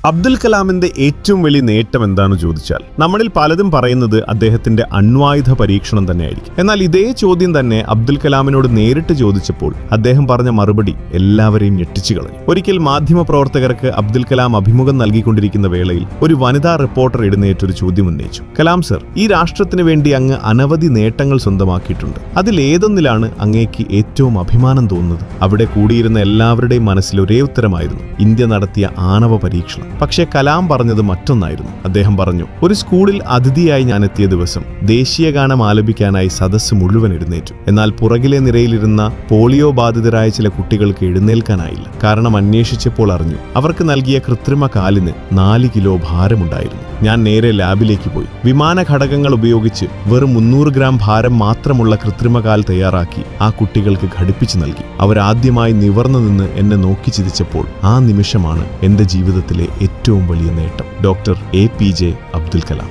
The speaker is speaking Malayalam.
അബ്ദുൽ കലാമിന്റെ ഏറ്റവും വലിയ നേട്ടം എന്താണെന്ന് ചോദിച്ചാൽ നമ്മളിൽ പലതും പറയുന്നത് അദ്ദേഹത്തിന്റെ അണ്വായുധ പരീക്ഷണം തന്നെയായിരിക്കും. എന്നാൽ ഇതേ ചോദ്യം തന്നെ അബ്ദുൽ കലാമിനോട് നേരിട്ട് ചോദിച്ചപ്പോൾ അദ്ദേഹം പറഞ്ഞ മറുപടി എല്ലാവരെയും ഞെട്ടിച്ചു കളഞ്ഞു. ഒരിക്കൽ മാധ്യമപ്രവർത്തകർക്ക് അബ്ദുൽ കലാം അഭിമുഖം നൽകിക്കൊണ്ടിരിക്കുന്ന വേളയിൽ ഒരു വനിതാ റിപ്പോർട്ടർ എഴുന്നേറ്റൊരു ചോദ്യം ഉന്നയിച്ചു. കലാം സർ, ഈ രാഷ്ട്രത്തിന് വേണ്ടി അങ്ങ് അനവധി നേട്ടങ്ങൾ സ്വന്തമാക്കിയിട്ടുണ്ട്. അതിലേതൊന്നിലാണ് അങ്ങേക്ക് ഏറ്റവും അഭിമാനം തോന്നുന്നത്? അവിടെ കൂടിയിരുന്ന എല്ലാവരുടെയും മനസ്സിൽ ഒരേ ഉത്തരമായിരുന്നു: ഇന്ത്യ നടത്തിയ ആണവ പരീക്ഷണം. പക്ഷേ കലാം പറഞ്ഞത് മറ്റൊന്നായിരുന്നു. അദ്ദേഹം പറഞ്ഞു, ഒരു സ്കൂളിൽ അതിഥിയായി ഞാൻ എത്തിയ ദിവസം ദേശീയ ഗാനം ആലപിക്കാനായി സദസ്സ് മുഴുവൻ എഴുന്നേറ്റു. എന്നാൽ പുറകിലെ നിരയിലിരുന്ന പോളിയോ ബാധിതരായ ചില കുട്ടികൾക്ക് എഴുന്നേൽക്കാനായില്ല. കാരണം അന്വേഷിച്ചപ്പോൾ അറിഞ്ഞു, അവർക്ക് നൽകിയ കൃത്രിമ കാലിന് 4 കിലോ ഭാരമുണ്ടായിരുന്നു. ഞാൻ നേരെ ലാബിലേക്ക് പോയി. വിമാന ഘടകങ്ങൾ ഉപയോഗിച്ച് വെറും 300 ഗ്രാം ഭാരം മാത്രമുള്ള കൃത്രിമ കാൽ തയ്യാറാക്കി ആ കുട്ടികൾക്ക് ഘടിപ്പിച്ചു നൽകി. അവരാദ്യമായി നിവർന്നു നിന്ന് എന്നെ നോക്കി ചിരിച്ചപ്പോൾ ആ നിമിഷമാണ് എന്റെ ജീവിതത്തിലെ ഏറ്റവും വലിയ നേട്ടം. Doctor APJ Abdul Kalam.